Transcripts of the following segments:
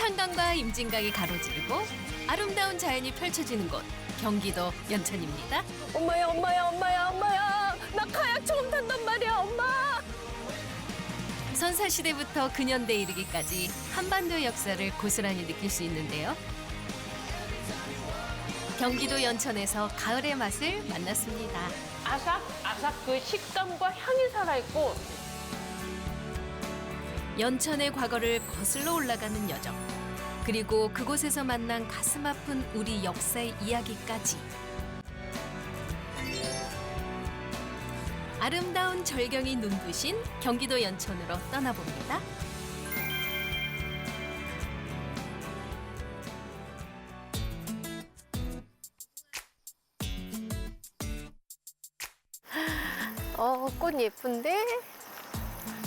위풍탄강과 임진강이 가로지르고 아름다운 자연이 펼쳐지는 곳 경기도 연천입니다. 엄마야, 엄마야, 엄마야, 엄마야. 나 카약 처음 탄단 말이야, 엄마. 선사시대부터 근현대에 이르기까지 한반도의 역사를 고스란히 느낄 수 있는데요. 경기도 연천에서 가을의 맛을 만났습니다. 아삭아삭 그 식감과 향이 살아있고. 연천의 과거를 거슬러 올라가는 여정. 그리고 그곳에서 만난 가슴 아픈 우리 역사의 이야기까지. 아름다운 절경이 눈부신 경기도 연천으로 떠나봅니다. 꽃 예쁜데?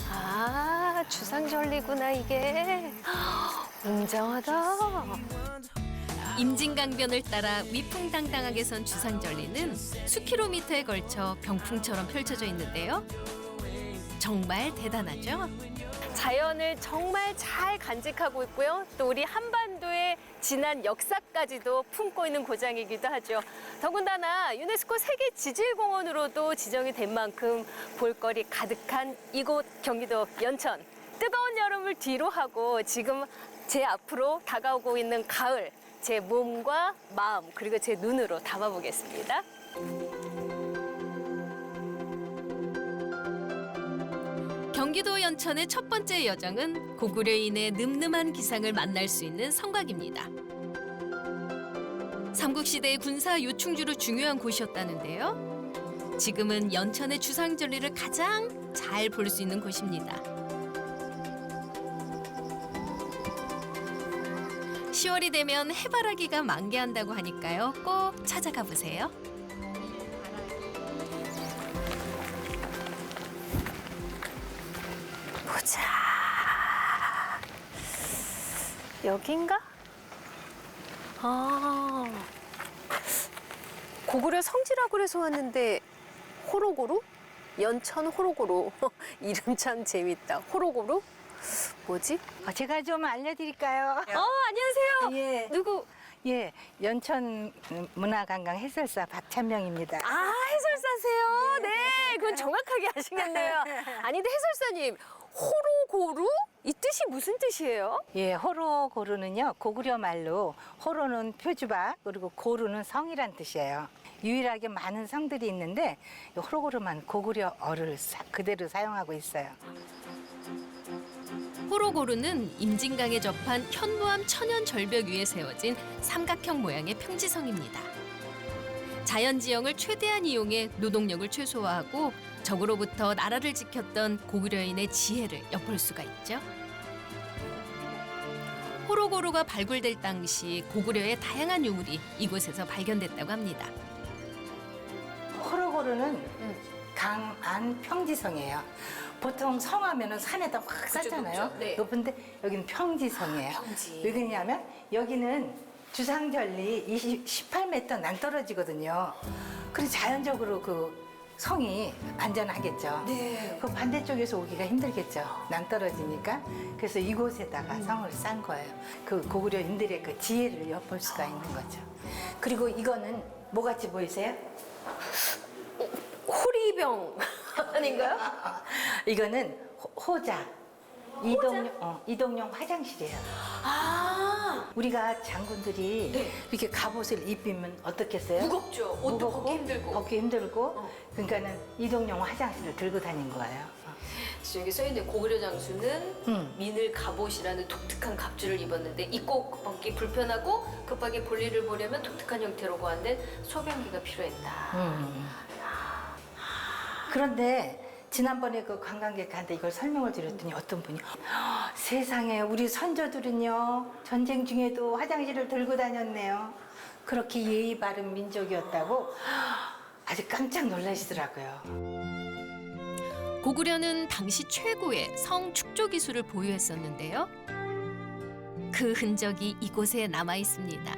아, 주상절리구나, 이게. 웅장하다. 임진강변을 따라 위풍당당하게 선 주상절리는 수킬로미터에 걸쳐 병풍처럼 펼쳐져 있는데요. 정말 대단하죠? 자연을 정말 잘 간직하고 있고요. 또 우리 한반도의 지난 역사까지도 품고 있는 고장이기도 하죠. 더군다나 유네스코 세계지질공원으로도 지정이 된 만큼 볼거리 가득한 이곳 경기도 연천. 뜨거운 여름을 뒤로 하고 지금 제 앞으로 다가오고 있는 가을, 제 몸과 마음 그리고 제 눈으로 담아보겠습니다. 경기도 연천의 첫 번째 여정은 고구려인의 늠름한 기상을 만날 수 있는 성곽입니다. 삼국시대의 군사 요충지로 중요한 곳이었다는데요. 지금은 연천의 주상절리를 가장 잘 볼 수 있는 곳입니다. 10월이 되면 해바라기가 만개한다고 하니까요. 꼭 찾아가 보세요. 보자. 여긴가? 아, 고구려 성지라고 해서 왔는데 호로고루? 연천 호로고루. 이름 참 재밌다. 호로고루? 뭐지? 제가 좀 알려드릴까요? 안녕하세요. 예. 누구? 예, 연천 문화관광 해설사 박찬명입니다. 아, 해설사세요? 네, 그건 정확하게 아시겠네요. 아니, 근데 해설사님, 호로고루? 이 뜻이 무슨 뜻이에요? 예, 호로고루는요, 고구려 말로 호로는 표주박, 그리고 고루는 성이란 뜻이에요. 유일하게 많은 성들이 있는데 이 호로고루만 고구려어를 그대로 사용하고 있어요. 호로고루는 임진강에 접한 현무암 천연 절벽 위에 세워진 삼각형 모양의 평지성입니다. 자연지형을 최대한 이용해 노동력을 최소화하고 적으로부터 나라를 지켰던 고구려인의 지혜를 엿볼 수가 있죠. 호로고루가 발굴될 당시 고구려의 다양한 유물이 이곳에서 발견됐다고 합니다. 호로고루는 강안 평지성이에요. 보통 성하면은 산에다 확 쌓잖아요. 높죠. 네. 높은데 여기는 평지성이에요. 평지. 왜 그러냐면 여기는 주상절리 18m 난떨어지거든요. 그래서 자연적으로 그 성이 안전하겠죠. 네. 그 반대쪽에서 오기가 힘들겠죠. 난떨어지니까. 그래서 이곳에다가 성을 쌓은 거예요. 그 고구려인들의 그 지혜를 엿볼 수가 있는 거죠. 그리고 이거는 뭐같이 보이세요? 호리병 아닌가요? 이거는 호자. 이동용 화장실이에요. 아, 우리가 장군들이 네. 이렇게 갑옷을 입히면 어떻겠어요? 무겁죠. 옷도 무겁고, 벗기 힘들고. 벗기 힘들고. 그러니까는 이동용 화장실을 들고 다닌 거예요. 여기 써있는 고구려 장수는 음. 갑옷이라는 독특한 갑주를 입었는데 입고 벗기 불편하고 급하게 볼일을 보려면 독특한 형태로 고안된 소변기가 필요했다. 그런데 지난번에 그 관광객한테 이걸 설명을 드렸더니 어떤 분이 세상에 우리 선조들은요 전쟁 중에도 화장실을 들고 다녔네요. 그렇게 예의 바른 민족이었다고 아주 깜짝 놀라시더라고요. 고구려는 당시 최고의 성 축조 기술을 보유했었는데요. 그 흔적이 이곳에 남아 있습니다.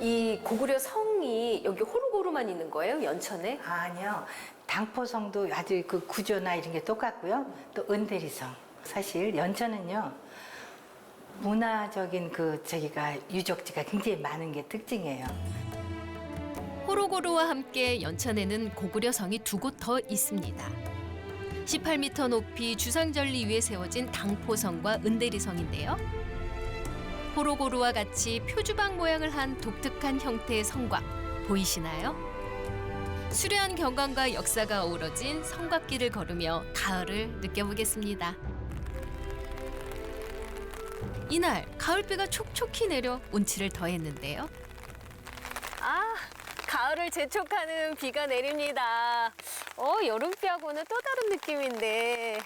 이 고구려 성이 여기 호로고루만 있는 거예요? 연천에? 아니요. 당포성도 아주 그 구조나 이런 게 똑같고요. 또 은대리성. 사실 연천은요. 문화적인 저기가 유적지가 굉장히 많은 게 특징이에요. 호로고루와 함께 연천에는 고구려 성이 두 곳 더 있습니다. 18m 높이 주상절리 위에 세워진 당포성과 은대리성인데요. 호로고루와 같이 표주방 모양을 한 독특한 형태의 성곽 보이시나요? 수려한 경관과 역사가 어우러진 성곽길을 걸으며 가을을 느껴보겠습니다. 이날 가을비가 촉촉히 내려 운치를 더했는데요. 아, 가을을 재촉하는 비가 내립니다. 여름비하고는 또 다른 느낌인데.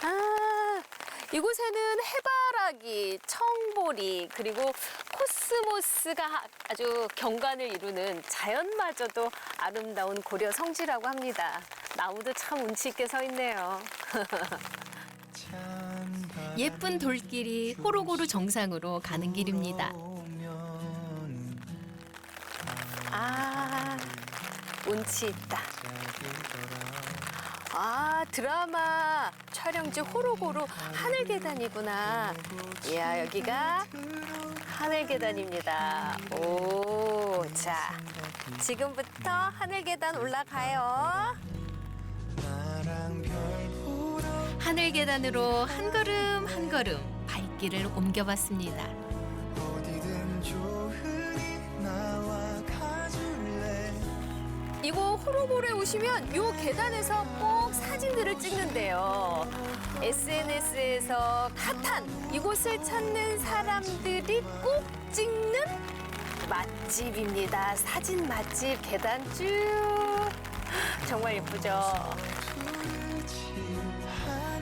아, 이곳에는 해바라기, 청보리, 그리고 코스모스가 아주 경관을 이루는 자연마저도 아름다운 고려 성지라고 합니다. 나무도 참 운치 있게 서 있네요. 예쁜 돌길이 호로고루 정상으로 가는 길입니다. 아, 운치 있다. 아, 드라마 촬영지 호로고루 하늘계단이구나. 이야, 여기가 하늘계단입니다. 오, 자, 지금부터 하늘계단 올라가요. 하늘 계단으로 한 걸음 한 걸음 발길을 옮겨봤습니다. 이곳 호로고루에 오시면 이 계단에서 꼭 사진들을 찍는데요. SNS에서 핫한 이곳을 찾는 사람들이 꼭 찍는 맛집입니다. 사진 맛집 계단 쭉. 정말 예쁘죠?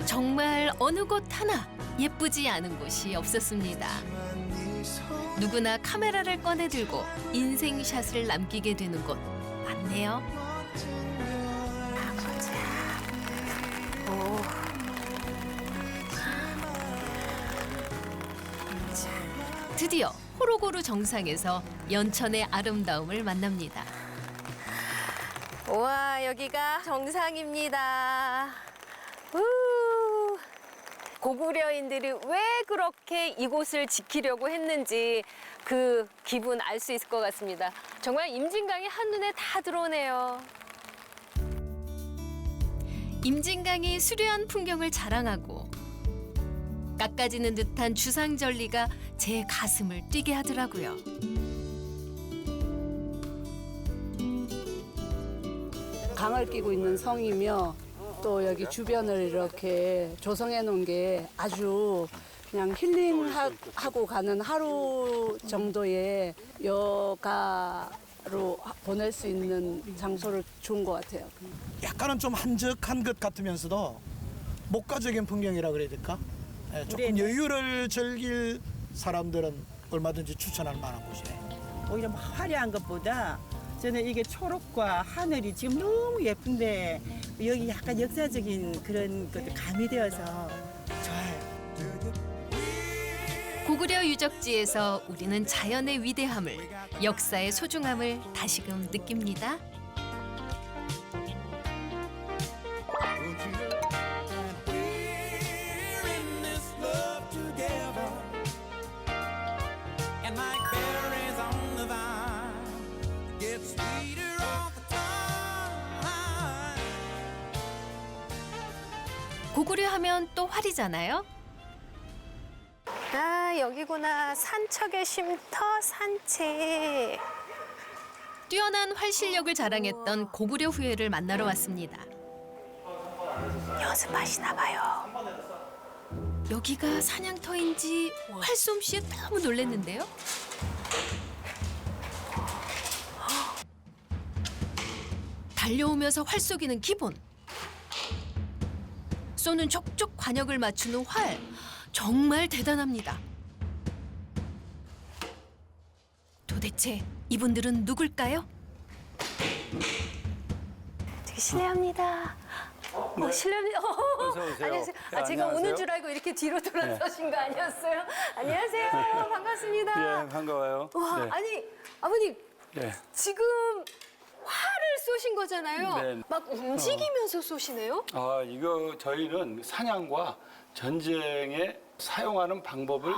정말 어느 곳 하나 예쁘지 않은 곳이 없었습니다. 누구나 카메라를 꺼내들고 인생샷을 남기게 되는 곳 맞네요. 오. 드디어 호로고루 정상에서 연천의 아름다움을 만납니다. 와, 여기가 정상입니다. 우. 고구려인들이 왜 그렇게 이곳을 지키려고 했는지 그 기분 알 수 있을 것 같습니다. 정말 임진강이 한눈에 다 들어오네요. 임진강이 수려한 풍경을 자랑하고 깎아지는 듯한 주상절리가 제 가슴을 뛰게 하더라고요. 강을 끼고 있는 성이며 또 여기 주변을 이렇게 조성해 놓은 게 아주 그냥 힐링하고 가는 하루 정도의 여가로 보낼 수 있는 장소를 좋은 것 같아요. 약간은 좀 한적한 것 같으면서도 목가적인 풍경이라 그래야 될까? 예, 조금 여유를 즐길 사람들은 얼마든지 추천할 만한 곳이에요. 오히려 막 화려한 것보다 저는 이게 초록과 하늘이 지금 너무 예쁜데 여기 약간 역사적인 그런 것도 가미되어서 좋아요. 고구려 유적지에서 우리는 자연의 위대함을, 역사의 소중함을 다시금 느낍니다. 고구려 하면 또 활이잖아요. 아, 여기구나. 산척의 쉼터 산책. 뛰어난 활 실력을 자랑했던 고구려 후예를 만나러 왔습니다. 연습하시나 봐요. 여기가 사냥터인지 활솜씨에 너무 놀랐는데요. 달려오면서 활 쏘기는 기본. 쏘는 족족 관역을 맞추는 활. 정말 대단합니다. 도대체 이분들은 누굴까요? 되게 실례합니다. 실례합니다. 어서 오세요. 안녕하세요. 네, 아, 제가 안녕하세요. 오는 줄 알고 이렇게 뒤로 돌아서신 거 아니었어요? 안녕하세요. 반갑습니다. 예, 반가워요. 와, 네. 아니, 아버님, 예. 지금 활을 쏘신 거잖아요. 네. 막 움직이면서 쏘시네요? 이거 저희는 사냥과 전쟁에 사용하는 방법을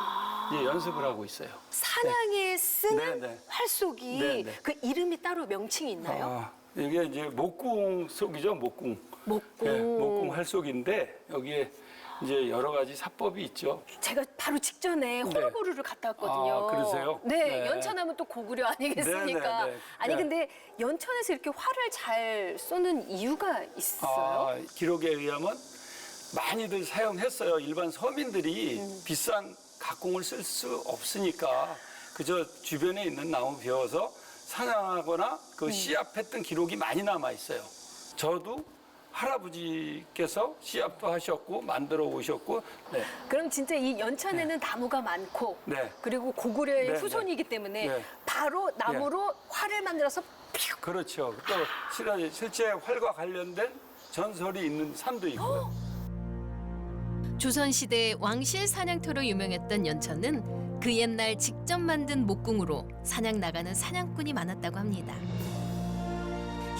이제 연습을 하고 있어요. 사냥에 쓰는 네, 네. 활쏘기 네, 네. 그 이름이 따로 명칭이 있나요? 이게 이제 목궁 쏘기죠, 목궁. 목궁. 네, 목궁 활쏘기인데 여기에 이제 여러 가지 사법이 있죠. 제가 바로 직전에 호르고르를 갔다 왔거든요. 아, 그러세요? 네, 네. 연천하면 또 고구려 아니겠습니까? 네, 네, 네. 아니 네. 근데 연천에서 이렇게 활을 잘 쏘는 이유가 있어요? 기록에 의하면 많이들 사용했어요. 일반 서민들이 비싼 각궁을 쓸 수 없으니까 그저 주변에 있는 나무 베어서 사냥하거나 그 시합했던 기록이 많이 남아 있어요. 저도 할아버지께서 시합도 하셨고 만들어 오셨고, 네. 그럼 진짜 이 연천에는 나무가 많고 네. 그리고 고구려의 네, 후손이기 때문에 네. 바로 나무로 활을 만들어서 퓨! 그렇죠. 또 실제 활과 관련된 전설이 있는 산도 있고요. 조선시대 왕실 사냥터로 유명했던 연천은 그 옛날 직접 만든 목궁으로 사냥 나가는 사냥꾼이 많았다고 합니다.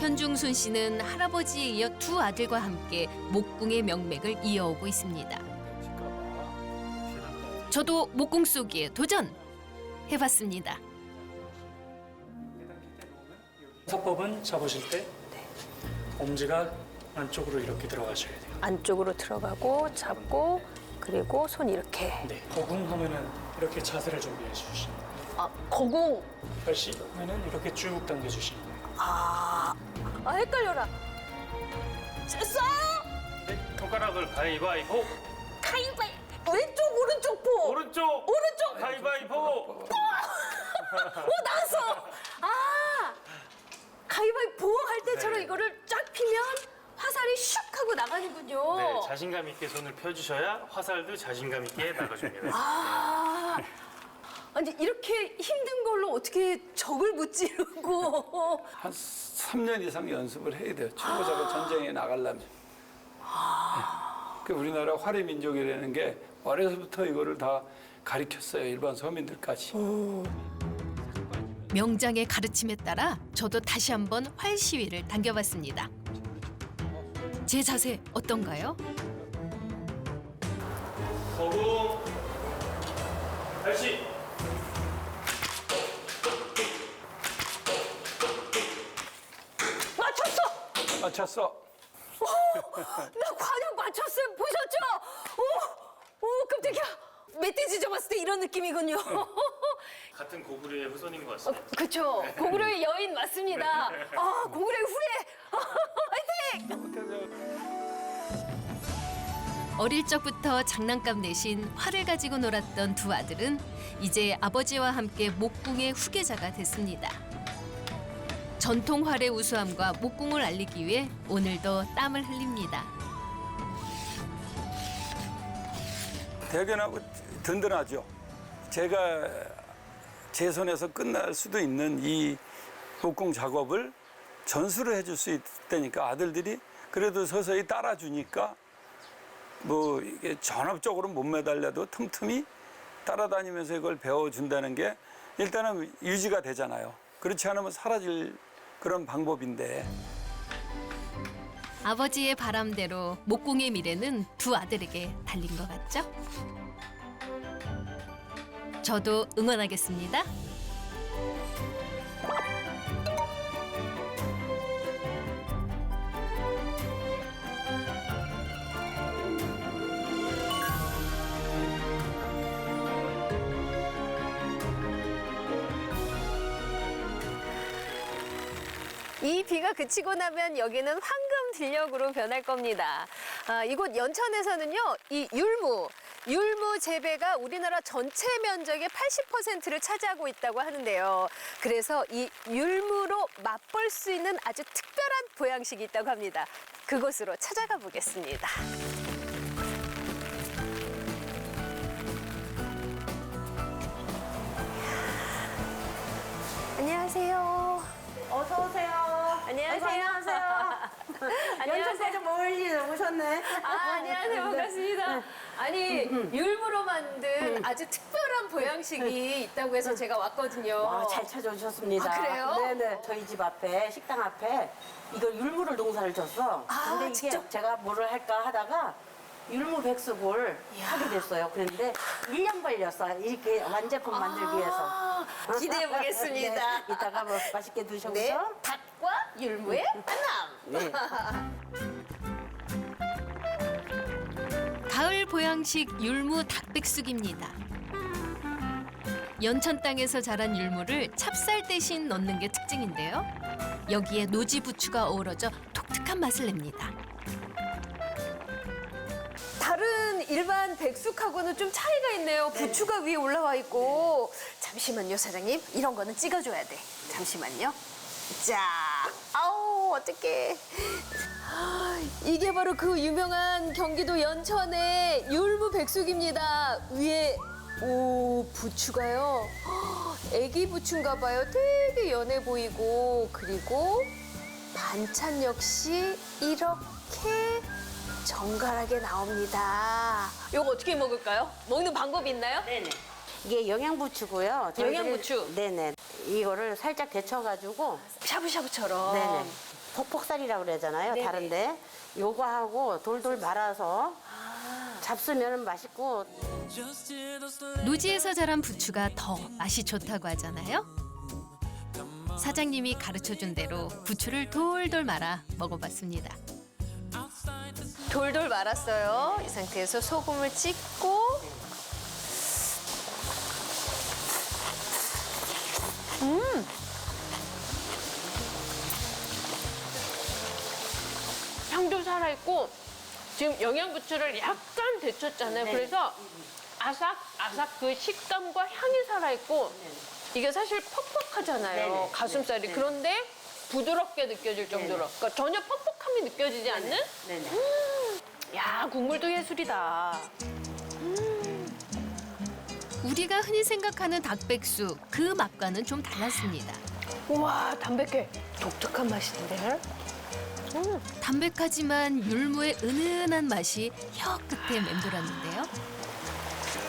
현중순 씨는 할아버지에 이어 두 아들과 함께 목궁의 명맥을 이어오고 있습니다. 저도 목궁 쏘기에 도전! 해봤습니다. 사법은 잡으실 때 엄지가 안쪽으로 이렇게 들어가셔야 돼요. 안쪽으로 들어가고 잡고 그리고 손 이렇게. 네. 거궁하면은 이렇게 자세를 준비해 주시는 거예요. 아, 거궁. 발시하면은 이렇게 쭉 당겨 주시는 거예요. 헷갈려라. 쏴요? 네. 손가락을 가위바위보. 가위바위. 왼쪽 오른쪽 포. 오른쪽. 오른쪽. 가위바위보. 나왔어. 가위바위보 할 때처럼 네. 이거를 쫙 피면 화살이 슉 하고 나가는군요. 네. 자신감 있게 손을 펴주셔야 화살도 자신감 있게 나가줍니다. 아니 이렇게 힘든 걸로 어떻게 적을 무찌르고 한 3년 이상 연습을 해야 돼요. 초보자가 전쟁에 나가려면. 네. 그 우리나라 활의 민족이라는 게 어려서부터 이거를 다 가르쳤어요. 일반 서민들까지. 명장의 가르침에 따라 저도 다시 한번 활 시위를 당겨봤습니다. 제 자세 어떤가요? 거궁. 발시. 맞췄어. 나 과연 맞췄어요. 보셨죠? 오 깜짝이야. 멧돼지 잡았을 때 이런 느낌이군요. 같은 고구려의 후손인 것 같습니다. 그렇죠. 고구려의 여인 맞습니다. 고구려의 후예. 화이팅! 어릴 적부터 장난감 대신 활을 가지고 놀았던 두 아들은 이제 아버지와 함께 목궁의 후계자가 됐습니다. 전통 활의 우수함과 목궁을 알리기 위해 오늘도 땀을 흘립니다. 대견하고 든든하죠. 제가 제 손에서 끝날 수도 있는 이 목궁 작업을 전수를 해줄 수 있다니까 아들들이 그래도 서서히 따라주니까 뭐 이게 전업적으로 못 매달려도 틈틈이 따라다니면서 이걸 배워준다는 게 일단은 유지가 되잖아요. 그렇지 않으면 사라질 그런 방법인데. 아버지의 바람대로 목궁의 미래는 두 아들에게 달린 것 같죠? 저도 응원하겠습니다. 이 비가 그치고 나면 여기는 황금 들녘으로 변할 겁니다. 이곳 연천에서는요, 이 율무 재배가 우리나라 전체 면적의 80%를 차지하고 있다고 하는데요. 그래서 이 율무로 맛볼 수 있는 아주 특별한 보양식이 있다고 합니다. 그곳으로 찾아가 보겠습니다. 안녕하세요. 어서 오세요. 안녕하세요. 연천까지 멀리 오셨네. 안녕하세요. 반갑습니다. 아니, 율무로 만든 아주 특별한 보양식이 있다고 해서 제가 왔거든요. 잘 찾아오셨습니다. 그래요? 네네. 저희 집 앞에, 식당 앞에 이걸 율무를 농사를 졌어. 근데 이게 직접? 제가 뭐를 할까 하다가 율무 백숙을 하게 됐어요. 그런데 1년 걸렸어요. 이렇게 완제품 만들기 위해서. 기대해 보겠습니다. 네, 이따가 뭐 맛있게 드셔보세요. 네, 닭과 율무의 만남. 네. 가을 보양식 율무 닭백숙입니다. 연천 땅에서 자란 율무를 찹쌀 대신 넣는 게 특징인데요. 여기에 노지 부추가 어우러져 독특한 맛을 냅니다. 다른 일반 백숙하고는 좀 차이가 있네요. 부추가 위에 올라와 있고. 잠시만요, 사장님. 이런 거는 찍어줘야 돼. 잠시만요. 자, 아우, 어떡해. 이게 바로 그 유명한 경기도 연천의 율무 백숙입니다. 위에, 오, 부추가요. 애기 부추인가 봐요. 되게 연해 보이고. 그리고 반찬 역시 이렇게 정갈하게 나옵니다. 이거 어떻게 먹을까요? 먹는 방법이 있나요? 네네. 이게 영양부추고요. 영양부추? 네네. 이거를 살짝 데쳐가지고 샤브샤브처럼. 네네. 폭폭살이라고 그러잖아요. 네네. 다른데 요거 하고 돌돌 말아서 잡수면 맛있고. 노지에서 자란 부추가 더 맛이 좋다고 하잖아요. 사장님이 가르쳐준 대로 부추를 돌돌 말아 먹어봤습니다. 돌돌 말았어요. 이 상태에서 소금을 찍고. 향도 살아있고, 지금 영양부추를 약간 데쳤잖아요. 네. 그래서 아삭아삭 그 식감과 향이 살아있고, 이게 사실 퍽퍽하잖아요. 네네. 가슴살이. 네네. 그런데 부드럽게 느껴질 정도로. 그러니까 전혀 퍽퍽함이 느껴지지 않는? 네네. 야, 국물도 예술이다. 우리가 흔히 생각하는 닭백숙, 그 맛과는 좀 달랐습니다. 우와, 담백해. 독특한 맛인데? 담백하지만 율무의 은은한 맛이 혀 끝에 맴돌았는데요.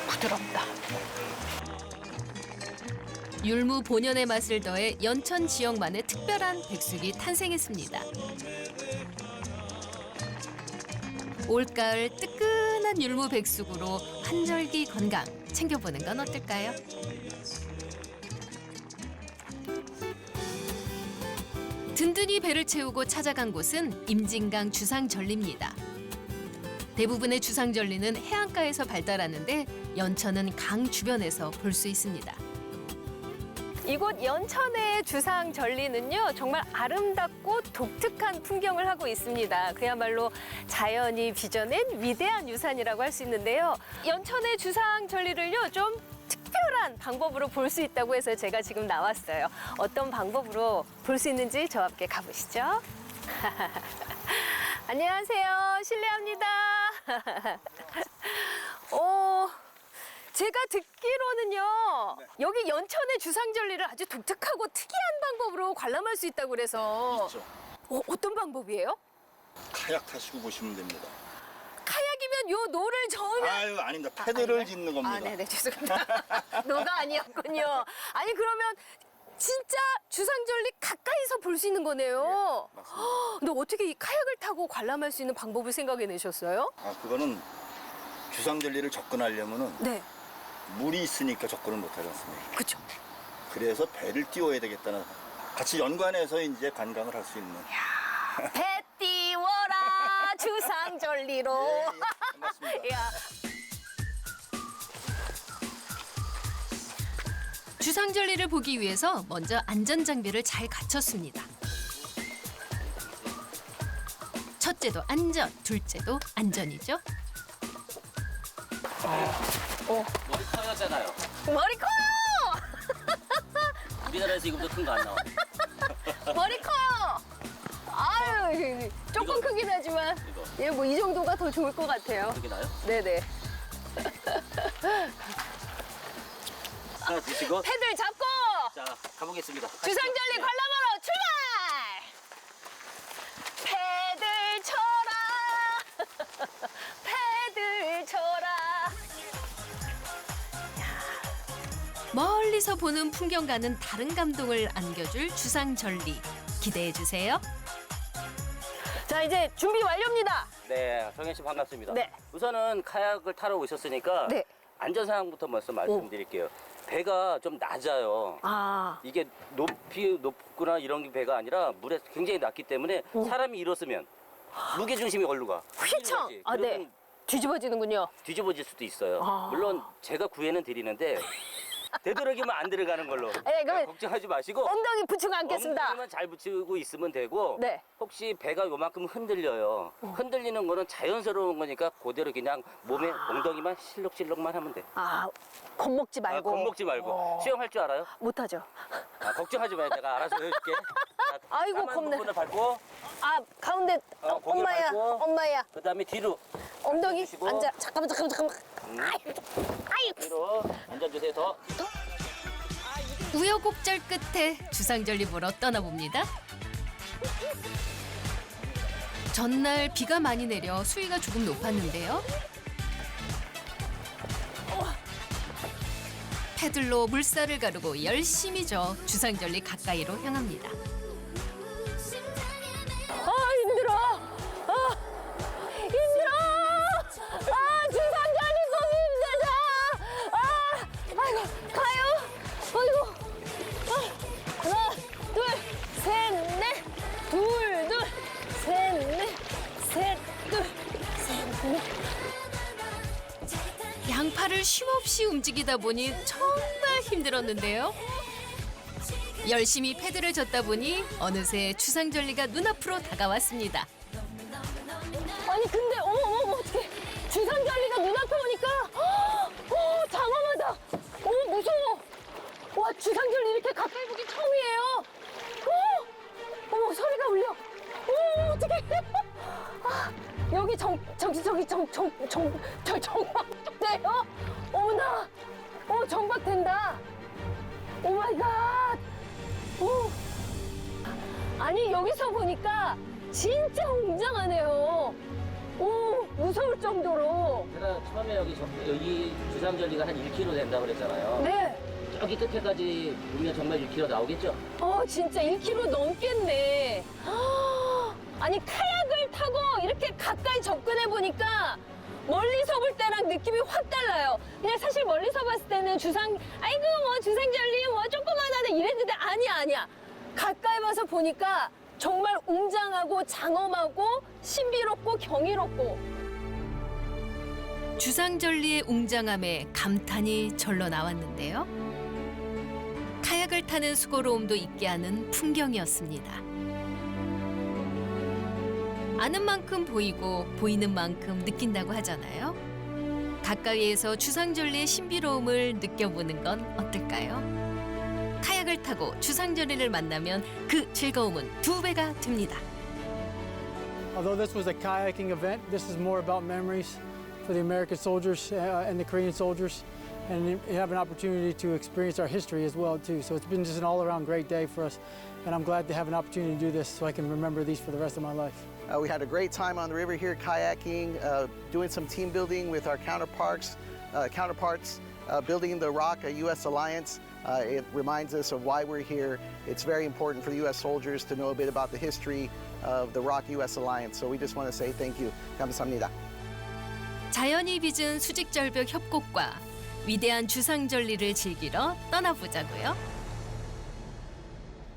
부드럽다. 율무 본연의 맛을 더해 연천 지역만의 특별한 백숙이 탄생했습니다. 올가을 뜨끈한 율무 백숙으로 한절기 건강 챙겨보는 건 어떨까요? 든든히 배를 채우고 찾아간 곳은 임진강 주상절리입니다. 대부분의 주상절리는 해안가에서 발달하는데 연천은 강 주변에서 볼 수 있습니다. 이곳 연천의 주상절리는요, 정말 아름답고 독특한 풍경을 하고 있습니다. 그야말로 자연이 빚어낸 위대한 유산이라고 할 수 있는데요. 연천의 주상절리를요, 좀 특별한 방법으로 볼 수 있다고 해서 제가 지금 나왔어요. 어떤 방법으로 볼 수 있는지 저와 함께 가보시죠. 안녕하세요. 실례합니다. 제가 듣기로는요, 여기 연천의 주상절리를 아주 독특하고 특이한 방법으로 관람할 수 있다고 그래서. 있죠. 어떤 방법이에요? 카약 타시고 보시면 됩니다. 카약이면 요 노를 저으면. 아유, 아닙니다. 패드를 짓는 겁니다. 네네, 죄송합니다. 노가 아니었군요. 아니, 그러면 진짜 주상절리 가까이서 볼 수 있는 거네요. 맞습니다. 근데 어떻게 이 카약을 타고 관람할 수 있는 방법을 생각해내셨어요? 그거는 주상절리를 접근하려면은 네, 물이 있으니까 접근을 못 하지 않습니까? 그쵸. 그래서 배를 띄워야 되겠다는, 같이 연관해서 이제 관광을 할 수 있는. 배 띄워라 주상절리로. 예, 반갑습니다. 야. 주상절리를 보기 위해서 먼저 안전장비를 잘 갖췄습니다. 첫째도 안전, 둘째도 안전이죠. 머리 커였잖아요. 머리 커요! 우리나라에서 이거보다 큰 거 안 나와. 머리 커요! 아유, 조금 이거. 크긴 하지만, 이거. 예, 뭐 이 정도가 더 좋을 것 같아요. 그게 나요? 네네. 하나 드시고. 패들 잡고 자, 가보겠습니다. 주상절리 관람하러 출발! 패들 쳐라! 패들 쳐라! 멀리서 보는 풍경과는 다른 감동을 안겨줄 주상절리. 기대해주세요. 자, 이제 준비 완료입니다. 네, 정현 씨 반갑습니다. 네. 우선은 카약을 타러 오셨으니까 네. 안전사항부터 먼저 말씀드릴게요. 배가 좀 낮아요. 아, 이게 높거나 이런 배가 아니라 물에 굉장히 낮기 때문에 사람이 일었으면 무게중심이 어디로 가? 휘청! 뒤로 가지. 아, 네. 그러면 뒤집어지는군요. 뒤집어질 수도 있어요. 아. 물론 제가 구애는 드리는데 되도록이면 안 들어가는 걸로. 네, 그러면 걱정하지 마시고 엉덩이 붙이고 앉겠습니다. 엉덩이만 잘 붙이고 있으면 되고 네. 혹시 배가 요만큼 흔들려요. 흔들리는 거는 자연스러운 거니까 그대로 그냥 몸에 엉덩이만 실룩실룩만 하면 돼. 아, 겁먹지 말고. 겁먹지 말고. 수영할 줄 알아요? 못하죠. 걱정하지 마요. 내가 알아서 해줄게. 자, 아이고, 까만 겁내. 부분을 밟고 아, 가운데 고개 엄마야, 밟고. 엄마야. 그다음에 뒤로 엉덩이 앉으시고. 앉아. 잠깐만. 뒤로 앉아주세요. 더. 우여곡절 끝에 주상절리 보러 떠나봅니다. 전날 비가 많이 내려 수위가 조금 높았는데요. 패들로 물살을 가르고 열심히 저 주상절리 가까이로 향합니다. 아, 힘들어. 아, 힘들어. 아, 주상절리 너무 힘들다. 아, 아이고, 가요. 아이고. 하나, 둘, 셋, 넷. 둘, 둘, 셋, 넷. 셋, 둘, 셋, 넷. 양팔을 쉼없이 움직이다 보니 정말 힘들었는데요. 열심히 패드를 젓다 보니 어느새 주상절리가 눈앞으로 다가왔습니다. 아니 근데 어머 어떡해. 주상절리가 눈앞에 오니까 장엄하다. 무서워. 와, 주상절리 이렇게 가까이 보기 처음이에요. 어머, 소리가 울려. 어떡해. 아, 여기 정박돼요? 어머나. 정박된다. 오 마이 갓. 아니, 여기서 보니까 진짜 웅장하네요. 무서울 정도로. 제가 처음에 여기 주상절리가 한 1km 된다고 그랬잖아요. 네. 저기 끝에까지 보면 정말 1km 나오겠죠? 진짜 1km 넘겠네. 아니, 카약을 타고 이렇게 가까이 접근해 보니까 멀리서 볼 때랑 느낌이 확 달라요. 그냥 사실 멀리서 봤을 때는 아이고, 주상절리, 조그만하다 이랬는데 아니야. 가까이 와서 보니까 정말 웅장하고 장엄하고 신비롭고 경이롭고. 주상절리의 웅장함에 감탄이 절로 나왔는데요. 카약을 타는 수고로움도 있게 하는 풍경이었습니다. 아는 만큼 보이고 보이는 만큼 느낀다고 하잖아요. 가까이에서 주상절리의 신비로움을 느껴보는 건 어떨까요? 카약을 타고 주상절리를 만나면 그 즐거움은 2배가 됩니다. Although this was a kayaking event, this is more about memories for the American soldiers and the Korean soldiers, and you have an opportunity to experience our history as well too. So it's been just an all-around great day for us, and I'm glad to have an opportunity to do this so I can remember these for the rest of my life. We had a great time on the river here kayaking, doing some team building with our counterparts, building the ROC, a U.S. alliance. It reminds us of why we're here. It's very important for the U.S. soldiers to know a bit about the history of the ROC U.S. alliance. So we just want to say thank you. 감사합니다. 자연이 빚은 수직절벽 협곡과 위대한 주상절리를 즐기러 떠나보자고요.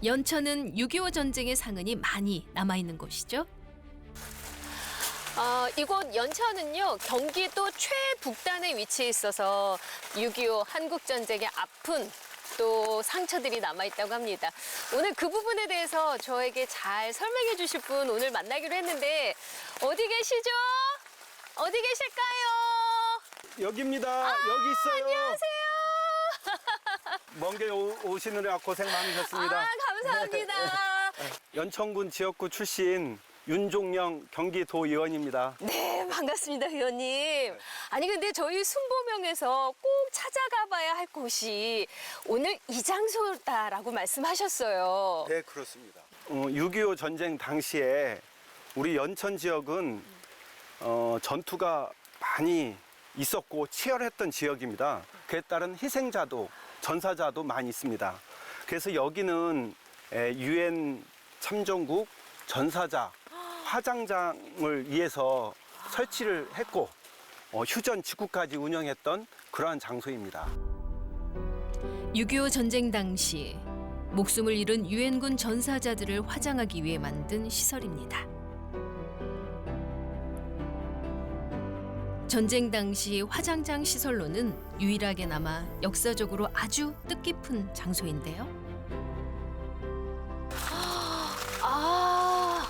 연천은 6.25 전쟁의 상흔이 많이 남아있는 곳이죠. 이곳 연천은요, 경기도 최북단에 위치해 있어서 6.25 한국전쟁의 아픈 또 상처들이 남아있다고 합니다. 오늘 그 부분에 대해서 저에게 잘 설명해 주실 분 오늘 만나기로 했는데 어디 계시죠? 어디 계실까요? 여기입니다. 여기 있어요. 안녕하세요. 먼 길 오시느라 고생 많으셨습니다. 감사합니다. 연천군 지역구 출신 윤종영 경기도의원입니다. 네, 반갑습니다, 의원님. 아니, 근데 저희 순보명에서 꼭 찾아가 봐야 할 곳이 오늘 이 장소다라고 말씀하셨어요. 네, 그렇습니다. 6.25 전쟁 당시에 우리 연천 지역은 전투가 많이 있었고 치열했던 지역입니다. 그에 따른 희생자도 전사자도 많이 있습니다. 그래서 여기는 UN 참전국 전사자 화장장을 위해서 설치를 했고 휴전 직후까지 운영했던 그러한 장소입니다. 6.25 전쟁 당시 목숨을 잃은 유엔군 전사자들을 화장하기 위해 만든 시설입니다. 전쟁 당시 화장장 시설로는 유일하게 남아 역사적으로 아주 뜻깊은 장소인데요. 아,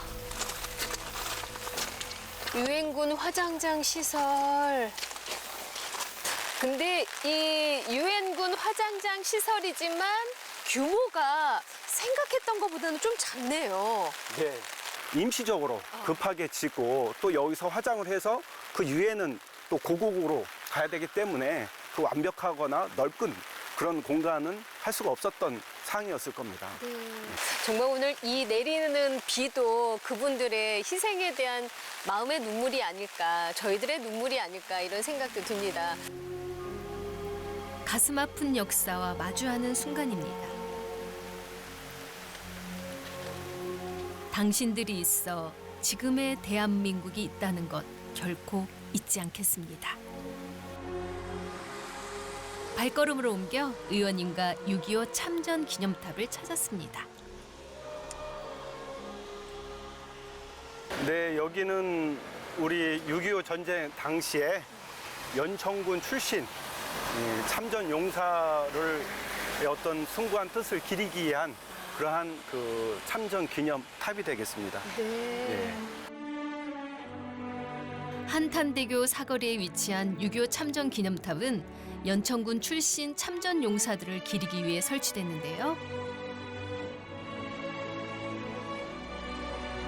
유엔군 화장장 시설. 근데 이 유엔군 화장장 시설이지만 규모가 생각했던 것보다는 좀 작네요. 네. 임시적으로 급하게 짓고 또 여기서 화장을 해서 그 유엔은 또 고국으로 가야 되기 때문에 그 완벽하거나 넓은 그런 공간은 할 수가 없었던 상황이었을 겁니다. 정말 오늘 이 내리는 비도 그분들의 희생에 대한 마음의 눈물이 아닐까, 저희들의 눈물이 아닐까 이런 생각도 듭니다. 가슴 아픈 역사와 마주하는 순간입니다. 당신들이 있어 지금의 대한민국이 있다는 것 결코 잊지 않겠습니다. 발걸음을 옮겨 의원님과 6.25 참전 기념탑을 찾았습니다. 네, 여기는 우리 6.25 전쟁 당시에 연천군 출신 참전 용사를 어떤 숭고한 뜻을 기리기 위한 그러한 그 참전 기념탑이 되겠습니다. 네. 한탄대교 사거리에 위치한 6.25 참전 기념탑은 연천군 출신 참전 용사들을 기리기 위해 설치됐는데요.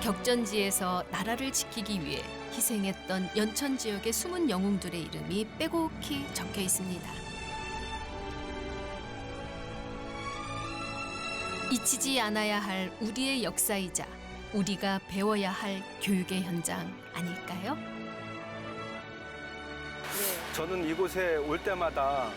격전지에서 나라를 지키기 위해 희생했던 연천 지역의 숨은 영웅들의 이름이 빼곡히 적혀 있습니다. 잊히지 않아야 할 우리의 역사이자 우리가 배워야 할 교육의 현장 아닐까요? 저는 이곳에 올 때마다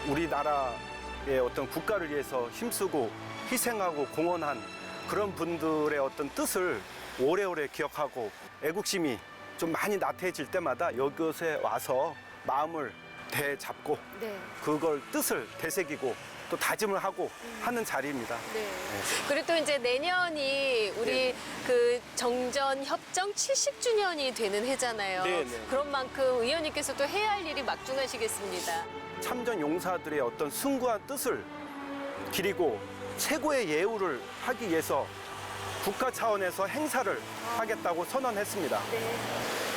우리나라의 어떤 국가를 위해서 힘쓰고 희생하고 공헌한 그런 분들의 어떤 뜻을 오래오래 기억하고 애국심이 좀 많이 나태해질 때마다 이곳에 와서 마음을 되잡고 그걸 뜻을 되새기고 또 다짐을 하고 하는 자리입니다. 네. 그리고 또 이제 내년이 우리 그 정전 협정 70주년이 되는 해잖아요. 그런 만큼 의원님께서 또 해야 할 일이 막중하시겠습니다. 참전 용사들의 어떤 숭고한 뜻을 기리고 최고의 예우를 하기 위해서 국가 차원에서 행사를 하겠다고 선언했습니다.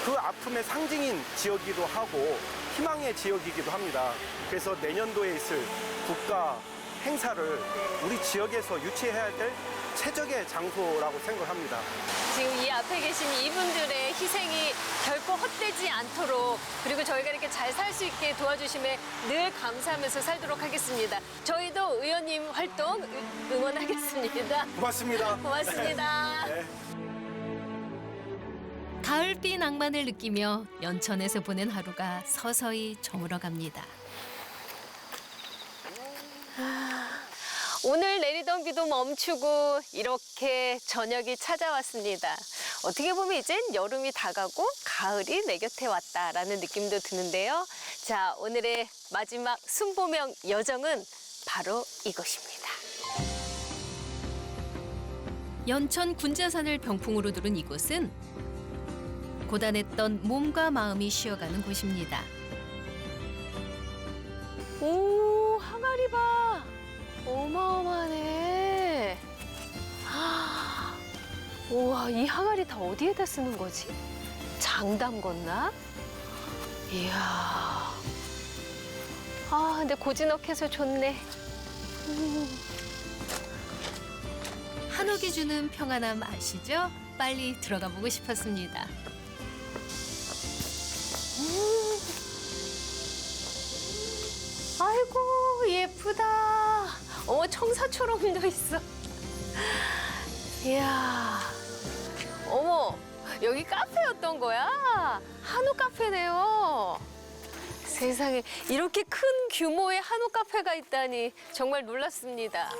그 아픔의 상징인 지역이기도 하고 희망의 지역이기도 합니다. 그래서 내년도에 있을 국가 행사를 우리 지역에서 유치해야 될 최적의 장소라고 생각합니다. 지금 이 앞에 계신 이분들의 희생이 결코 헛되지 않도록 그리고 저희가 이렇게 잘 살 수 있게 도와주심에 늘 감사하면서 살도록 하겠습니다. 저희도 의원님 활동 응원하겠습니다. 고맙습니다. 고맙습니다. 네. 가을비 낭만을 느끼며 연천에서 보낸 하루가 서서히 저물어갑니다. 오늘 내리던 비도 멈추고 이렇게 저녁이 찾아왔습니다. 어떻게 보면 이젠 여름이 다가고 가을이 내 곁에 왔다라는 느낌도 드는데요. 자, 오늘의 마지막 순보명 여정은 바로 이곳입니다. 연천 군자산을 병풍으로 두른 이곳은 고단했던 몸과 마음이 쉬어가는 곳입니다. 오, 항아리 봐. 어마어마하네. 우와, 이 항아리 다 어디에다 쓰는 거지? 장 담궜나? 이야. 아, 근데 고즈넉해서 좋네. 한옥이 주는 평안함 아시죠? 빨리 들어가 보고 싶었습니다. 아이고, 예쁘다. 어머, 청사초롱도 있어. 이야. 어머, 여기 카페였던 거야? 한옥 카페네요. 세상에, 이렇게 큰 규모의 한옥 카페가 있다니 정말 놀랐습니다.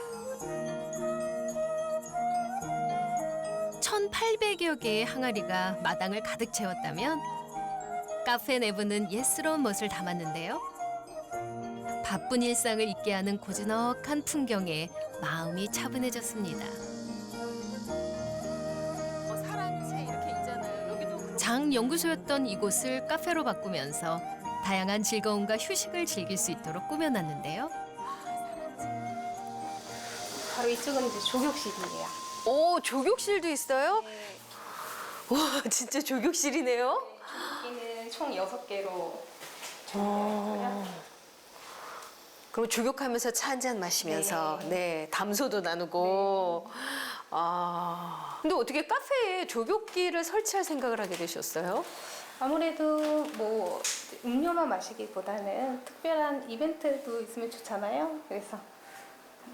1,800여 개의 항아리가 마당을 가득 채웠다면 카페 내부는 옛스러운 멋을 담았는데요. 바쁜 일상을 잊게 하는 고즈넉한 풍경에 마음이 차분해졌습니다. 사랑채 이렇게 있잖아요. 여기도 장 연구소였던 이곳을 카페로 바꾸면서 다양한 즐거움과 휴식을 즐길 수 있도록 꾸며놨는데요. 바로 이쪽은 이제 조격실이에요. 오, 조격실도 있어요? 와, 진짜 조격실이네요. 여기는 총 6개로 그럼 조격하면서 차 한 잔 마시면서 네, 담소도 나누고. 아. 근데 어떻게 카페에 조격기를 설치할 생각을 하게 되셨어요? 아무래도 뭐 음료만 마시기보다는 특별한 이벤트도 있으면 좋잖아요. 그래서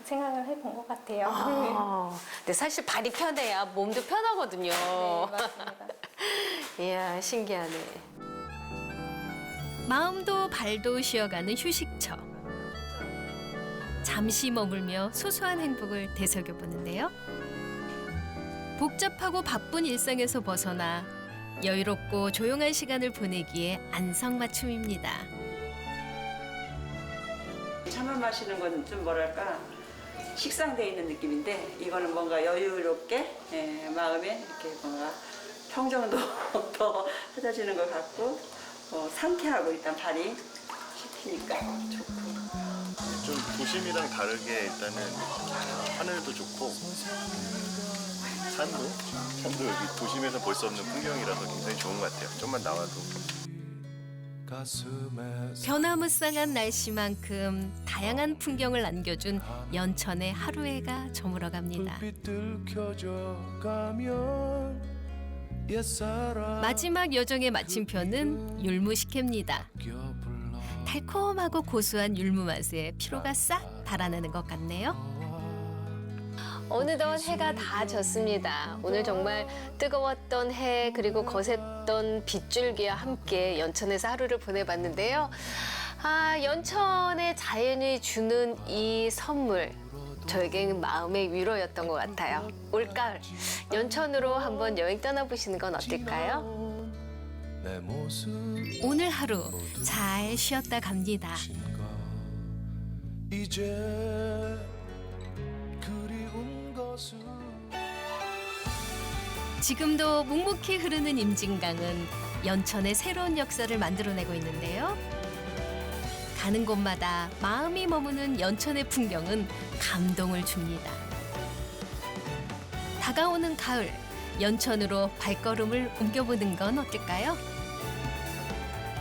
생각을 해본 것 같아요. 아, 근데 사실 발이 편해야 몸도 편하거든요. 네, 맞습니다. 이야, 신기하네. 마음도 발도 쉬어가는 휴식처. 잠시 머물며 소소한 행복을 되새겨보는데요. 복잡하고 바쁜 일상에서 벗어나 여유롭고 조용한 시간을 보내기에 안성맞춤입니다. 차만 마시는 건 좀 뭐랄까 식상돼 있는 느낌인데 이거는 뭔가 여유롭게 마음에 이렇게 뭔가 평정도 더 찾아지는 것 같고 상쾌하고 일단 발이 씻히니까 좋고. 좀 도심이랑 다르게 일단은 하늘도 좋고 산도 여기 도심에서 볼 수 없는 풍경이라서 굉장히 좋은 것 같아요. 좀만 나와도. 변화무쌍한 날씨만큼 다양한 풍경을 안겨준 연천의 하루해가 저물어갑니다. 마지막 여정의 마침표는 율무식혜입니다. 달콤하고 고소한 율무 맛에 피로가 싹 달아나는 것 같네요. 어느덧 해가 다 졌습니다. 오늘 정말 뜨거웠던 해 그리고 거셌던 빗줄기와 함께 연천에서 하루를 보내봤는데요. 아, 연천의 자연이 주는 이 선물 저에게는 마음의 위로였던 것 같아요. 올가을 연천으로 한번 여행 떠나보시는 건 어떨까요? 오늘 하루 잘 쉬었다 갑니다. 지금도 묵묵히 흐르는 임진강은 연천의 새로운 역사를 만들어내고 있는데요. 가는 곳마다 마음이 머무는 연천의 풍경은 감동을 줍니다. 다가오는 가을, 연천으로 발걸음을 옮겨보는 건 어떨까요?